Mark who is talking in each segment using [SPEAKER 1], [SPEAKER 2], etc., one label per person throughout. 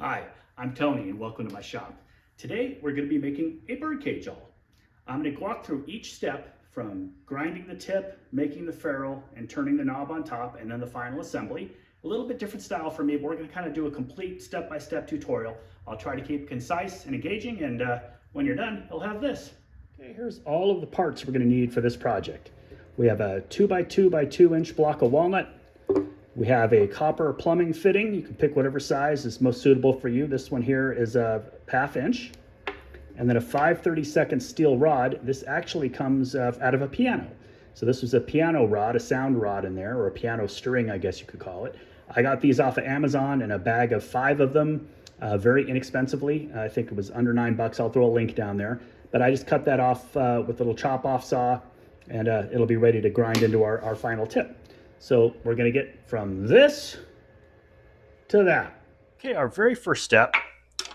[SPEAKER 1] Hi, I'm Tony and welcome to my shop. Today we're going to be making a birdcage awl. I'm going to walk through each step from grinding the tip, making the ferrule, and turning the knob on top, and then the final assembly. A little bit different style for me, but we're going to kind of do a complete step-by-step tutorial. I'll try to keep it concise and engaging, and when you're done, you'll have this. Okay, here's all of the parts we're going to need for this project. We have a 2x2x2 inch block of walnut. We have a copper plumbing fitting. You can pick whatever size is most suitable for you. This one here is a 1/2 inch. And then a 5/32 steel rod. This actually comes out of a piano. So this was a piano rod, a sound rod in there, or a piano string, I guess you could call it. I got these off of Amazon in a bag of 5 of them, very inexpensively. I think it was under $9. I'll throw a link down there. But I just cut that off with a little chop off saw, and it'll be ready to grind into our final tip. So we're going to get from this to that. Okay, our very first step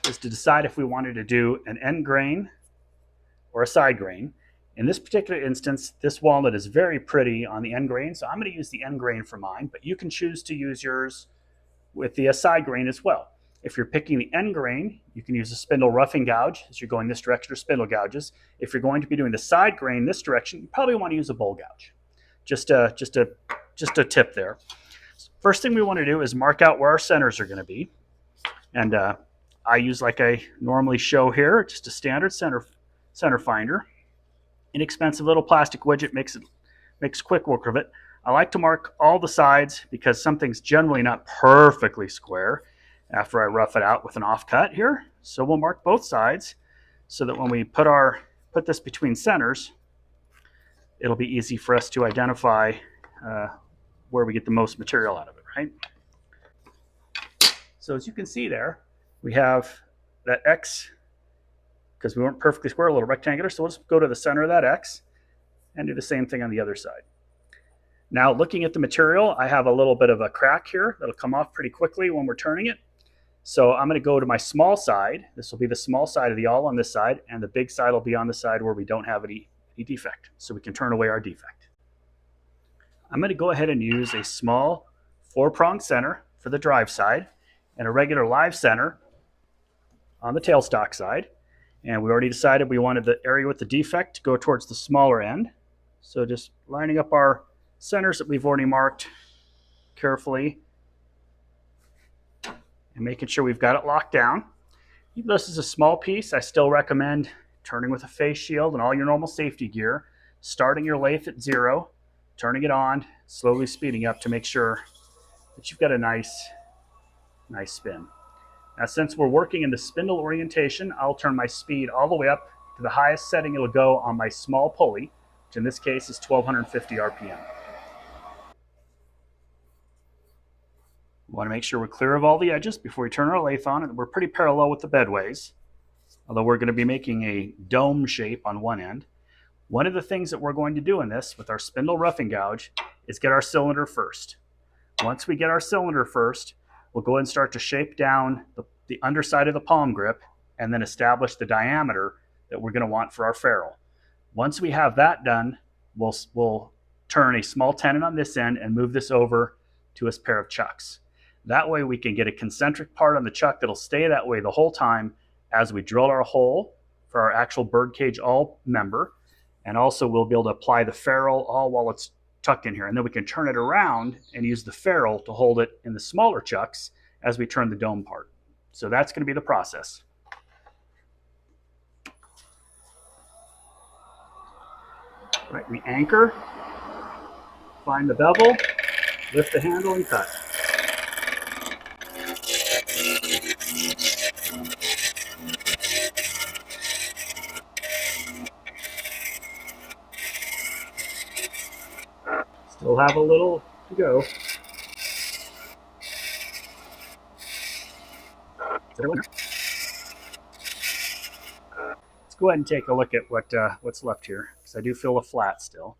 [SPEAKER 1] is to decide if we wanted to do an end grain or a side grain. In this particular instance, this walnut is very pretty on the end grain, so I'm going to use the end grain for mine, but you can choose to use yours with the side grain as well. If you're picking the end grain, you can use a spindle roughing gouge as you're going this direction, or spindle gouges. If you're going to be doing the side grain this direction, you probably want to use a bowl gouge. Just a tip there. First thing we want to do is mark out where our centers are going to be. And I use, like I normally show here, just a standard center finder. Inexpensive little plastic widget makes quick work of it. I like to mark all the sides because something's generally not perfectly square after I rough it out with an offcut here. So we'll mark both sides so that when we put this between centers, it'll be easy for us to identify where we get the most material out of it, right? So as you can see there, we have that X, because we weren't perfectly square, a little rectangular, so we'll just go to the center of that X and do the same thing on the other side. Now, looking at the material, I have a little bit of a crack here that'll come off pretty quickly when we're turning it. So I'm going to go to my small side. This will be the small side of the awl on this side, and the big side will be on the side where we don't have any defect, so we can turn away our defect. I'm going to go ahead and use a small 4-prong center for the drive side and a regular live center on the tailstock side. And we already decided we wanted the area with the defect to go towards the smaller end. So just lining up our centers that we've already marked carefully and making sure we've got it locked down. Even though this is a small piece, I still recommend turning with a face shield and all your normal safety gear, starting your lathe at 0, turning it on, slowly speeding up to make sure that you've got a nice spin. Now, since we're working in the spindle orientation, I'll turn my speed all the way up to the highest setting it'll go on my small pulley, which in this case is 1250 RPM. We want to make sure we're clear of all the edges before we turn our lathe on, and we're pretty parallel with the bedways, although we're going to be making a dome shape on one end. One of the things that we're going to do in this with our spindle roughing gouge is get our cylinder first. Once we get our cylinder first, we'll go ahead and start to shape down the underside of the palm grip and then establish the diameter that we're going to want for our ferrule. Once we have that done, we'll turn a small tenon on this end and move this over to a pair of chucks. That way we can get a concentric part on the chuck that'll stay that way the whole time as we drill our hole for our actual birdcage awl member. And also we'll be able to apply the ferrule all while it's tucked in here. And then we can turn it around and use the ferrule to hold it in the smaller chucks as we turn the dome part. So that's going to be the process. All right, we anchor, find the bevel, lift the handle, and cut. Still have a little to go. Let's go ahead and take a look at what's left here, because I do feel a flat still.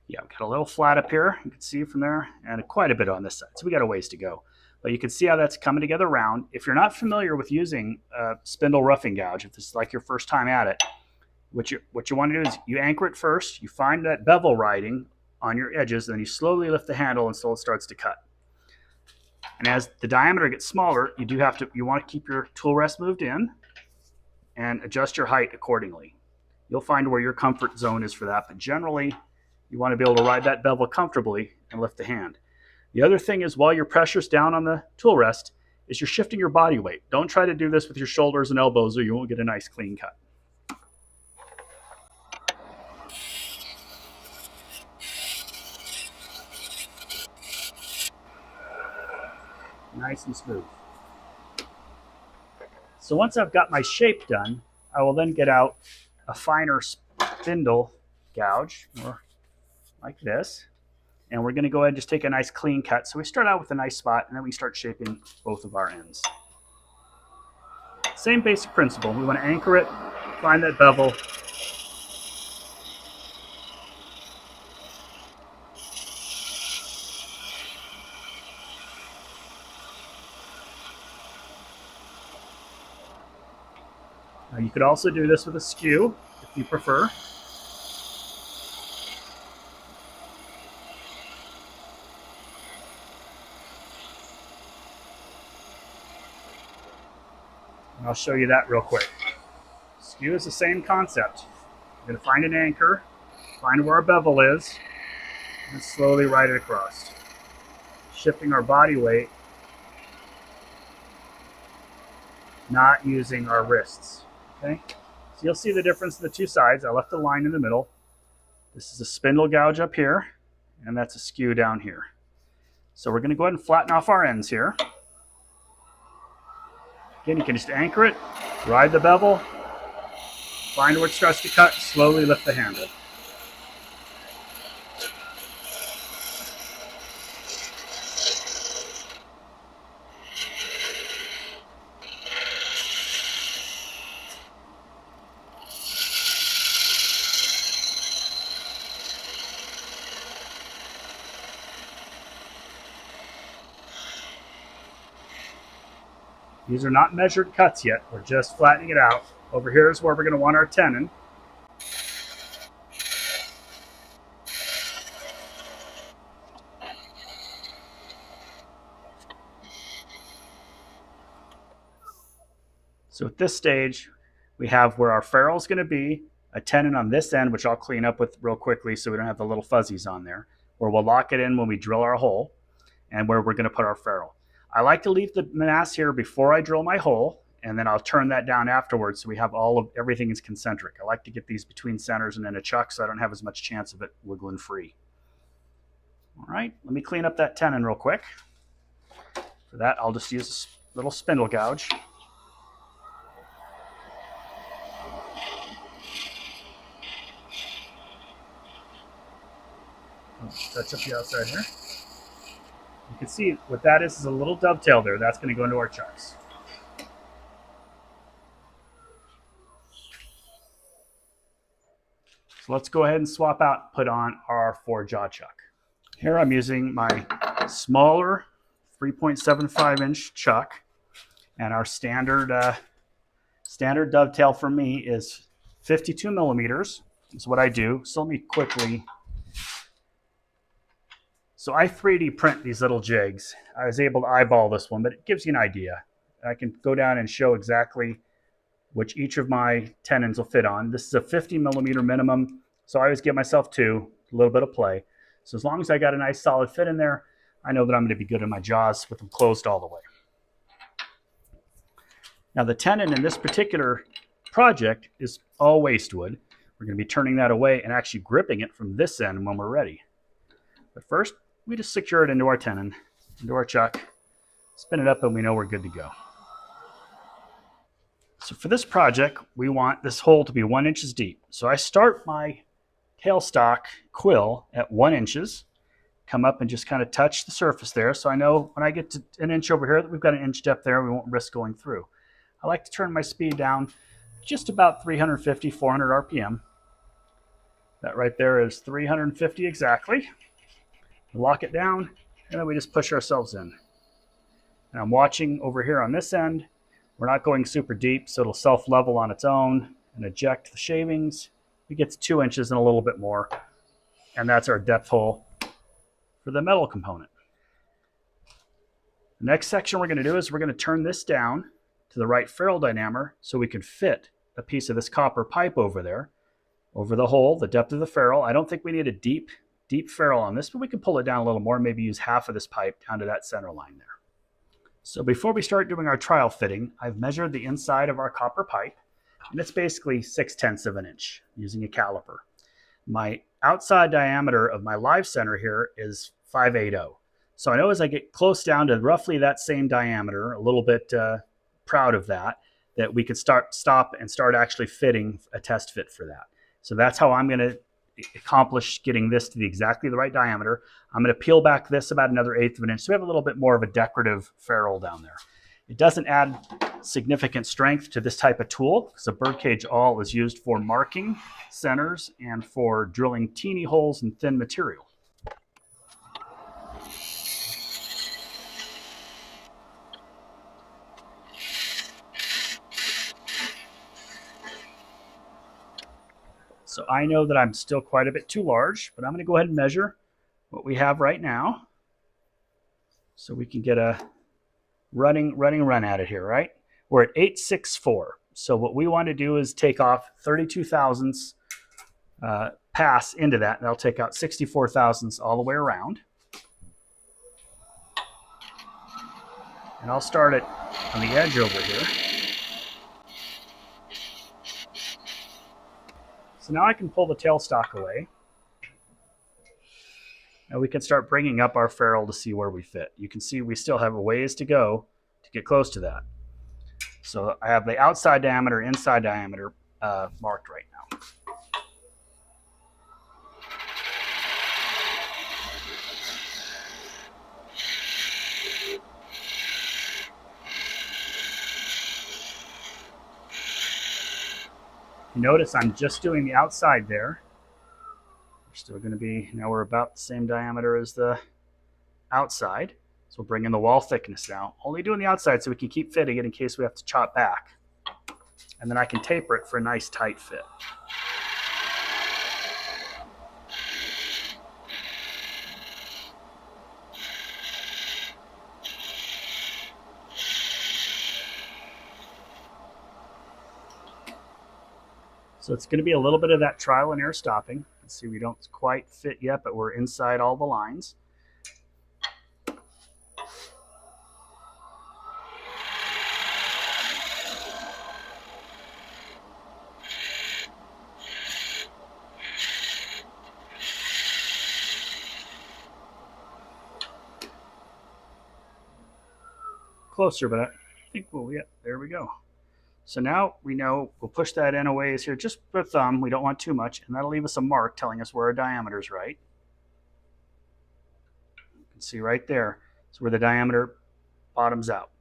[SPEAKER 1] Yeah, I've got a little flat up here, you can see from there, and quite a bit on this side, so we got a ways to go. But you can see how that's coming together round. If you're not familiar with using spindle roughing gouge, if this is like your first time at it, what you want to do is you anchor it first, you find that bevel riding on your edges, and then you slowly lift the handle until it starts to cut. And as the diameter gets smaller, you want to keep your tool rest moved in and adjust your height accordingly. You'll find where your comfort zone is for that, but generally you want to be able to ride that bevel comfortably and lift the hand. The other thing is, while your pressure's down on the tool rest, is you're shifting your body weight. Don't try to do this with your shoulders and elbows or you won't get a nice clean cut. Nice and smooth. So once I've got my shape done, I will then get out a finer spindle gouge, or like this. And we're going to go ahead and just take a nice clean cut. So we start out with a nice spot, and then we start shaping both of our ends. Same basic principle. We want to anchor it, find that bevel. Now you could also do this with a skew if you prefer. And I'll show you that real quick. Skew is the same concept. We're going to find an anchor, find where our bevel is, and slowly ride it across. Shifting our body weight, not using our wrists. Okay? So you'll see the difference in the two sides. I left a line in the middle. This is a spindle gouge up here, and that's a skew down here. So we're going to go ahead and flatten off our ends here. Again, you can just anchor it, ride the bevel, find where it starts to cut, slowly lift the handle. These are not measured cuts yet. We're just flattening it out. Over here is where we're going to want our tenon. So at this stage, we have where our ferrule is going to be, a tenon on this end, which I'll clean up with real quickly so we don't have the little fuzzies on there, where we'll lock it in when we drill our hole, and where we're going to put our ferrule. I like to leave the mass here before I drill my hole, and then I'll turn that down afterwards so we have everything is concentric. I like to get these between centers and in a chuck so I don't have as much chance of it wiggling free. All right, let me clean up that tenon real quick. For that, I'll just use a little spindle gouge. Touch up the outside here. You can see what that is a little dovetail there. That's going to go into our chucks. So let's go ahead and swap out, put on our 4-jaw chuck. Here I'm using my smaller 3.75-inch chuck, and our standard dovetail for me is 52 millimeters. Is what I do. So let me quickly. So I 3D print these little jigs. I was able to eyeball this one, but it gives you an idea. I can go down and show exactly which each of my tenons will fit on. This is a 50 millimeter minimum, so I always give myself 2, a little bit of play. So as long as I got a nice solid fit in there, I know that I'm going to be good in my jaws with them closed all the way. Now the tenon in this particular project is all waste wood. We're going to be turning that away and actually gripping it from this end when we're ready. But first, we just secure it into our tenon, into our chuck, spin it up, and we know we're good to go. So for this project, we want this hole to be 1 inch deep. So I start my tailstock quill at 1 inch, come up and just kind of touch the surface there. So I know when I get to 1 inch over here that we've got 1 inch depth there, we won't risk going through. I like to turn my speed down just about 350, 400 RPM. That right there is 350 exactly. Lock it down, and then we just push ourselves in. And I'm watching over here on this end. We're not going super deep, so it'll self-level on its own and eject the shavings. We get to 2 inches and a little bit more, and that's our depth hole for the metal component. The next section we're going to do is we're going to turn this down to the right ferrule diameter so we can fit a piece of this copper pipe over there, over the hole, the depth of the ferrule. I don't think we need a deep ferrule on this, but we can pull it down a little more, maybe use half of this pipe down to that center line there. So before we start doing our trial fitting, I've measured the inside of our copper pipe, and it's basically 6/10 of an inch using a caliper. My outside diameter of my live center here is 5/80. So I know as I get close down to roughly that same diameter, a little bit proud of that we could stop and start actually fitting a test fit for that. So that's how I'm going to accomplish getting this to exactly the right diameter. I'm going to peel back this about another 1/8 of an inch, so we have a little bit more of a decorative ferrule down there. It doesn't add significant strength to this type of tool because a birdcage awl is used for marking centers and for drilling teeny holes in thin material. So I know that I'm still quite a bit too large, but I'm going to go ahead and measure what we have right now so we can get a running run at it here, right? We're at 864. So what we want to do is take off 32 thousandths pass into that. That'll take out 64 thousandths all the way around. And I'll start it on the edge over here. So now I can pull the tailstock away. And we can start bringing up our ferrule to see where we fit. You can see we still have a ways to go to get close to that. So I have the outside diameter, inside diameter marked right now. Notice I'm just doing the outside there. We're still going to be, now we're about the same diameter as the outside. So we'll bring in the wall thickness now. Only doing the outside so we can keep fitting it in case we have to chop back. And then I can taper it for a nice tight fit. So it's going to be a little bit of that trial and error stopping. Let's see, we don't quite fit yet, but we're inside all the lines. Closer, but I think there we go. So now we know we'll push that in a ways here, just with thumb. We don't want too much, and that'll leave us a mark telling us where our diameter is right. You can see right there is where the diameter bottoms out.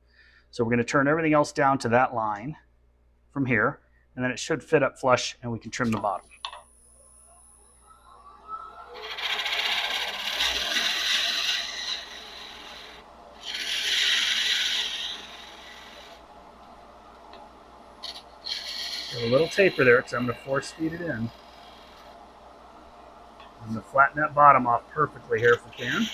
[SPEAKER 1] So we're going to turn everything else down to that line from here, and then it should fit up flush, and we can trim the bottom. A little taper there because I'm going to force feed it in. I'm going to flatten that bottom off perfectly here if we can.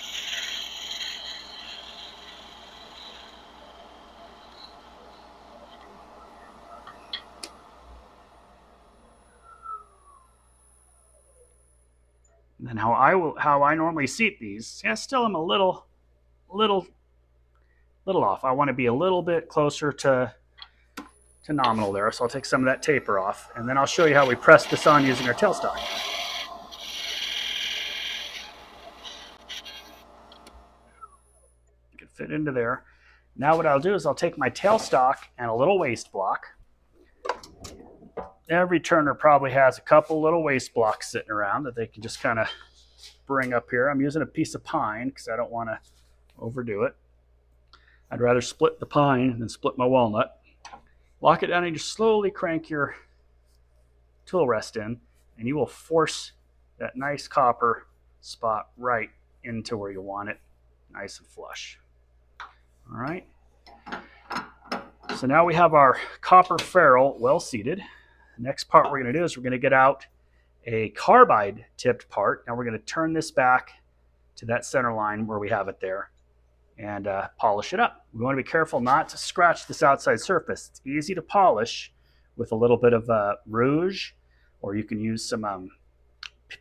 [SPEAKER 1] And then how I normally seat these, I still am a little off. I want to be a little bit closer to nominal there, so I'll take some of that taper off, and then I'll show you how we press this on using our tailstock. You can fit into there. Now what I'll do is I'll take my tailstock and a little waste block. Every turner probably has a couple little waste blocks sitting around that they can just kind of bring up here. I'm using a piece of pine because I don't want to overdo it. I'd rather split the pine than split my walnut. Lock it down and just slowly crank your tool rest in, and you will force that nice copper spot right into where you want it, nice and flush. All right. So now we have our copper ferrule well seated. The next part we're going to do is we're going to get out a carbide tipped part. Now we're going to turn this back to that center line where we have it there. and polish it up. We want to be careful not to scratch this outside surface. It's easy to polish with a little bit of rouge, or you can use some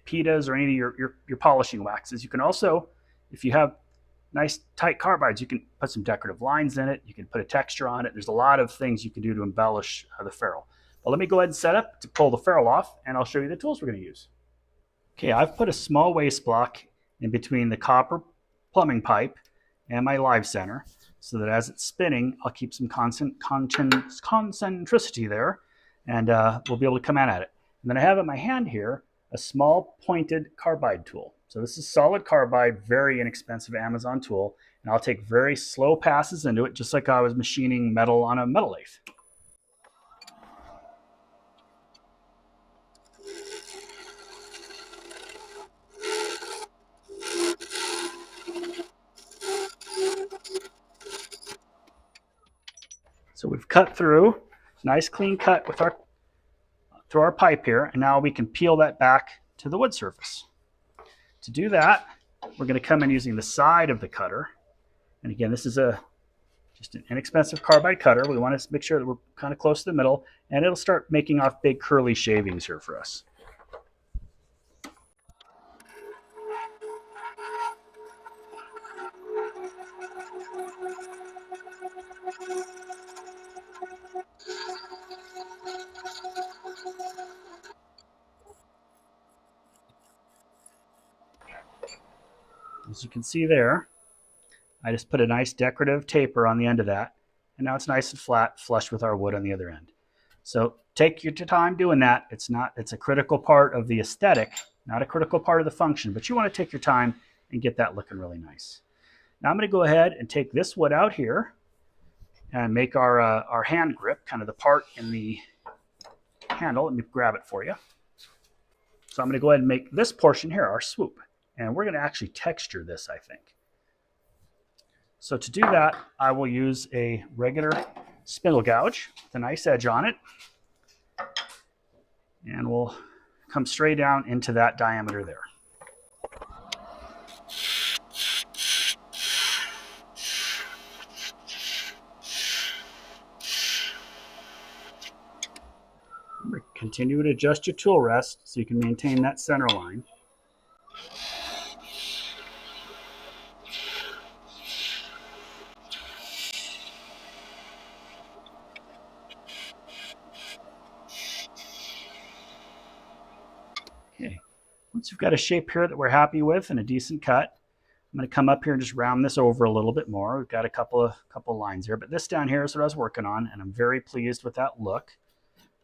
[SPEAKER 1] pitas or any of your polishing waxes. You can also, if you have nice tight carbides, you can put some decorative lines in it. You can put a texture on it. There's a lot of things you can do to embellish the ferrule. But let me go ahead and set up to pull the ferrule off, and I'll show you the tools we're going to use. Okay, I've put a small waste block in between the copper plumbing pipe and my live center, so that as it's spinning, I'll keep some concentricity there, and we'll be able to come at it. And then I have in my hand here a small pointed carbide tool. So this is solid carbide, very inexpensive Amazon tool, and I'll take very slow passes into it, just like I was machining metal on a metal lathe. So we've cut through, nice clean cut with through our pipe here, and now we can peel that back to the wood surface. To do that, we're going to come in using the side of the cutter. And again, this is just an inexpensive carbide cutter. We want to make sure that we're kind of close to the middle, and it'll start making off big curly shavings here for us. As you can see there, I just put a nice decorative taper on the end of that, and now it's nice and flat, flush with our wood on the other end. So take your time doing that. It's a critical part of the aesthetic, not a critical part of the function, but you want to take your time and get that looking really nice. Now I'm going to go ahead and take this wood out here and make our hand grip, kind of the part in the handle. Let me grab it for you. So I'm going to go ahead and make this portion here our swoop. And we're going to actually texture this, I think. So to do that, I will use a regular spindle gouge with a nice edge on it. And we'll come straight down into that diameter there. Continue to adjust your tool rest so you can maintain that center line. Okay, once we've got a shape here that we're happy with and a decent cut, I'm going to come up here and just round this over a little bit more. We've got a couple lines here, but this down here is what I was working on, and I'm very pleased with that look.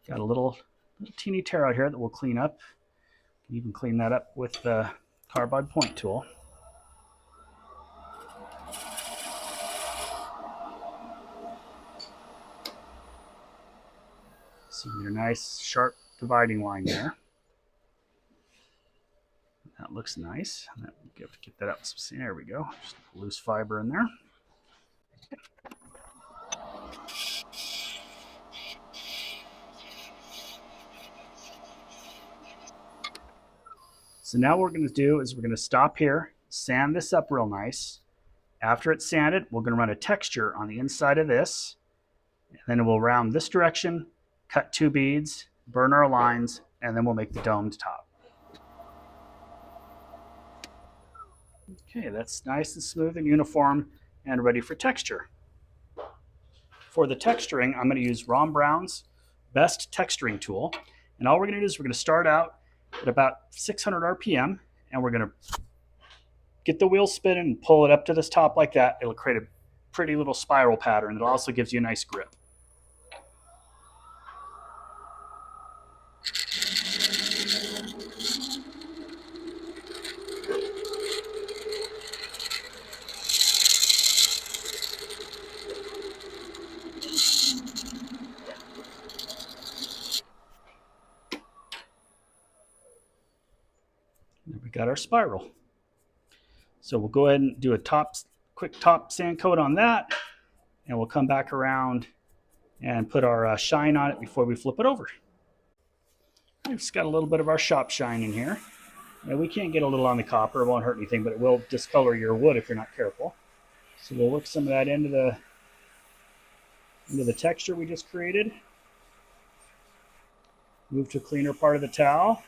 [SPEAKER 1] Got a little teeny tear out here that we'll clean up. You can clean that up with the carbide point tool. See your nice sharp dividing line there. That looks nice. You have to get that up. There we go. Just a loose fiber in there. So now what we're going to do is we're going to stop here, sand this up real nice. After it's sanded, we're going to run a texture on the inside of this. And then we'll round this direction, cut 2 beads, burn our lines, and then we'll make the domed top. Okay, that's nice and smooth and uniform and ready for texture. For the texturing, I'm going to use Ron Brown's Best Texturing Tool. And all we're going to do is we're going to start out at about 600 RPM, and we're going to get the wheel spinning and pull it up to this top like that. It'll create a pretty little spiral pattern. It also gives you a nice grip. There we got our spiral. So we'll go ahead and do a quick top sand coat on that, and we'll come back around and put our shine on it before we flip it over. We've just got a little bit of our shop shine in here. Now we can't get a little on the copper, it won't hurt anything, but it will discolor your wood if you're not careful. So we'll work some of that into the texture we just created. Move to a cleaner part of the towel.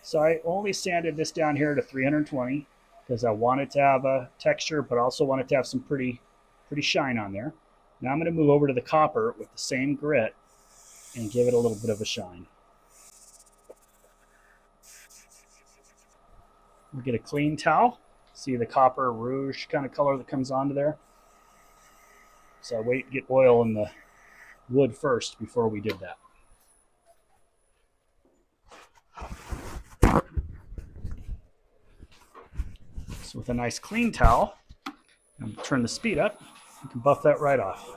[SPEAKER 1] So I only sanded this down here to 320 because I wanted to have a texture, but also wanted to have some pretty shine on there. Now I'm going to move over to the copper with the same grit and give it a little bit of a shine. We'll get a clean towel. See the copper rouge kind of color that comes onto there. So I wait to get oil in the wood first before we did that. So with a nice clean towel, and turn the speed up, you can buff that right off.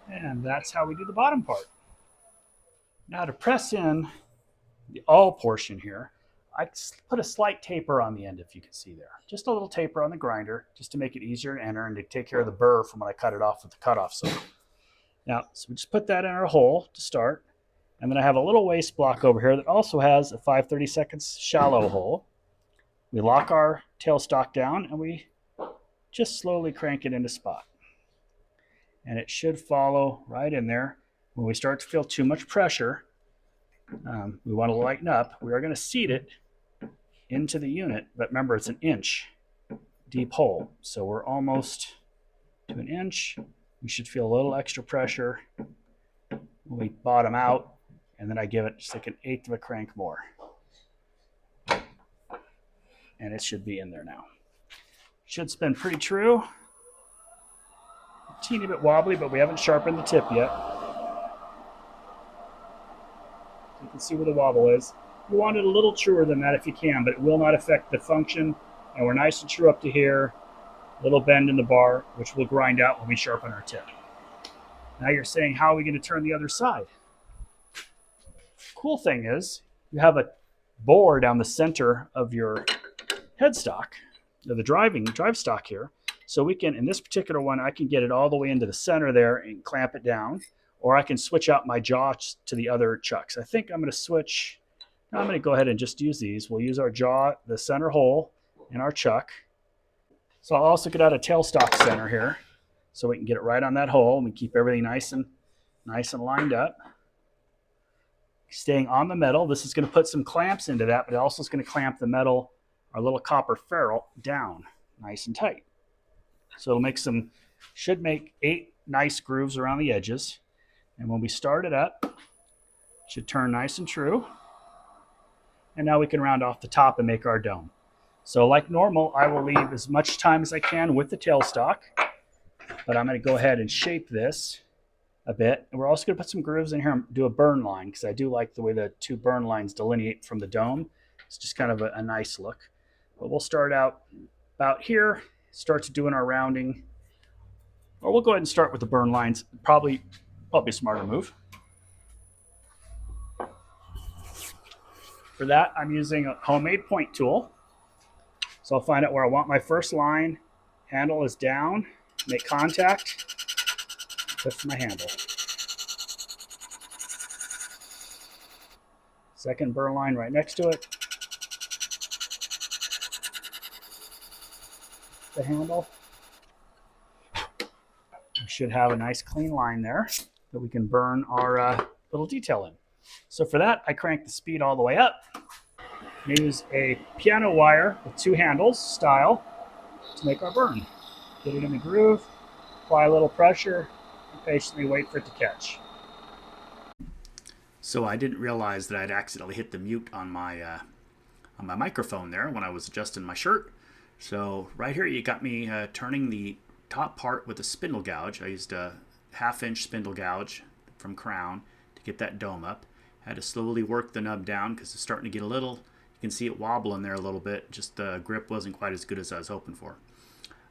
[SPEAKER 1] And that's how we do the bottom part. Now to press in the awl portion here, I put a slight taper on the end, if you can see there. Just a little taper on the grinder, just to make it easier to enter and to take care of the burr from when I cut it off with the cutoff saw. Now, so we just put that in our hole to start. And then I have a little waste block over here that also has a 5/32 shallow hole. We lock our tailstock down and we just slowly crank it into spot. And it should follow right in there. When we start to feel too much pressure, we want to lighten up. We are going to seat it into the unit, but remember it's an inch deep hole. So we're almost to an inch. We should feel a little extra pressure when we bottom out, and then I give it just like an eighth of a crank more. And it should be in there now. Should spin pretty true. A teeny bit wobbly, but we haven't sharpened the tip yet. You can see where the wobble is. You want it a little truer than that if you can, but it will not affect the function. And we're nice and true up to here. Little bend in the bar, which will grind out when we sharpen our tip. Now you're saying, how are we going to turn the other side? Cool thing is, you have a bore down the center of your headstock, or the drive stock here. So we can, in this particular one, I can get it all the way into the center there and clamp it down, or I can switch out my jaw to the other chucks. I think I'm going to switch. I'm going to go ahead and just use these. We'll use our jaw, the center hole in our chuck. So I'll also get out a tailstock center here so we can get it right on that hole and we keep everything nice and lined up. Staying on the metal, this is going to put some clamps into that, but it also is going to clamp the metal, our little copper ferrule, down nice and tight. So it'll should make 8 nice grooves around the edges. And when we start it up, it should turn nice and true. And now we can round off the top and make our dome. So like normal, I will leave as much time as I can with the tailstock, but I'm going to go ahead and shape this a bit. And we're also going to put some grooves in here and do a burn line, because I do like the way the 2 burn lines delineate from the dome. It's just kind of a nice look. But we'll start out about here, start to doing our rounding. Or we'll go ahead and start with the burn lines. Probably a smarter move. For that, I'm using a homemade point tool. So I'll find out where I want my first line. Handle is down, make contact, lift my handle. Second burr line right next to it. The handle. We should have a nice clean line there that we can burn our little detail in. So for that, I crank the speed all the way up. Use a piano wire with 2 handles style to make our burn. Get it in the groove, apply a little pressure, and patiently wait for it to catch. So I didn't realize that I'd accidentally hit the mute on my microphone there when I was adjusting my shirt. So right here you got me turning the top part with a spindle gouge. I used a 1/2-inch spindle gouge from Crown to get that dome up. Had to slowly work the nub down because it's starting to get a little, you can see it wobbling there a little bit. Just the grip wasn't quite as good as I was hoping for.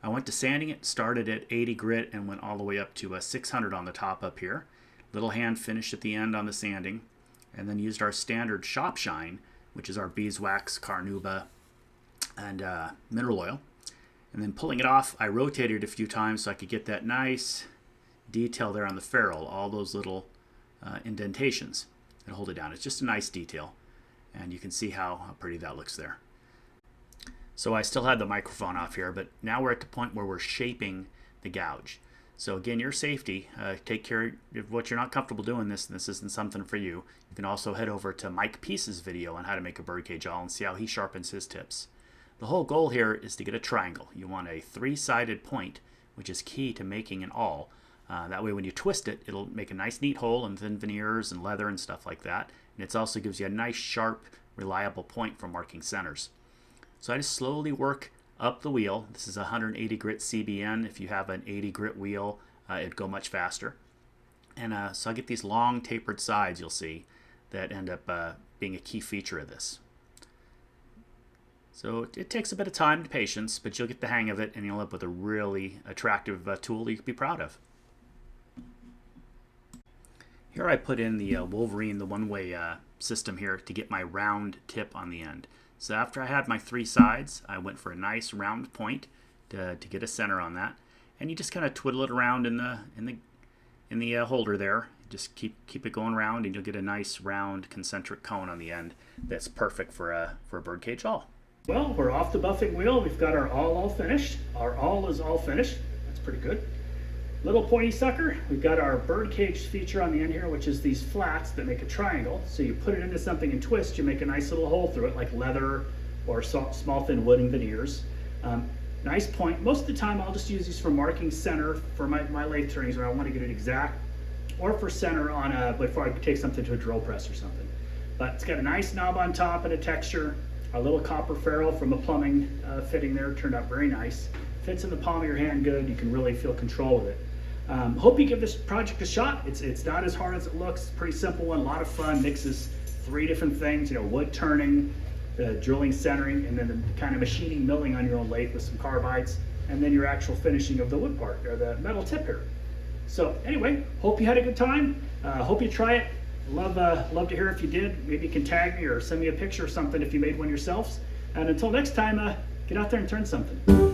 [SPEAKER 1] I went to sanding it, started at 80 grit and went all the way up to 600 on the top up here. Little hand finish at the end on the sanding, and then used our standard shop shine, which is our beeswax, carnauba, and mineral oil. And then pulling it off, I rotated it a few times so I could get that nice detail there on the ferrule, all those little indentations that hold it down. It's just a nice detail, and you can see how pretty that looks there. So I still had the microphone off here, but now we're at the point where we're shaping the gouge. So again, your safety, take care of what you're not comfortable doing this, and this isn't something for you. You can also head over to Mike Peace's video on how to make a birdcage awl and see how he sharpens his tips. The whole goal here is to get a triangle. You want a three-sided point, which is key to making an awl. That way when you twist it, it'll make a nice neat hole in thin veneers and leather and stuff like that. And it also gives you a nice, sharp, reliable point for marking centers. So I just slowly work up the wheel. This is a 180 grit CBN. If you have an 80 grit wheel, it'd go much faster. And so I get these long tapered sides, you'll see, that end up being a key feature of this. So it takes a bit of time and patience, but you'll get the hang of it, and you'll end up with a really attractive tool that you can be proud of. Here I put in the Wolverine, the one-way system here to get my round tip on the end. So after I had my three sides, I went for a nice round point to get a center on that, and you just kind of twiddle it around in the holder there. Just keep it going round, and you'll get a nice round concentric cone on the end that's perfect for a birdcage awl. Well, we're off the buffing wheel. We've got our awl all finished. Our awl is all finished. That's pretty good. Little pointy sucker. We've got our birdcage feature on the end here, which is these flats that make a triangle. So you put it into something and twist, you make a nice little hole through it, like leather or small thin wood and veneers. Nice point. Most of the time I'll just use these for marking center for my lathe turnings where I want to get it exact, or for center on before I take something to a drill press or something. But it's got a nice knob on top and a texture. Our little copper ferrule from a plumbing fitting there turned out very nice. Fits in the palm of your hand good. You can really feel control with it. Hope you give this project a shot. It's not as hard as it looks. It's a pretty simple one, a lot of fun. Mixes three different things, wood turning, the drilling, centering, and then the kind of machining, milling on your own lathe with some carbides, and then your actual finishing of the wood part, or the metal tip here. So anyway, hope you had a good time. Hope you try it. Love to hear if you did. Maybe you can tag me or send me a picture or something if you made one yourselves. And until next time, get out there and turn something.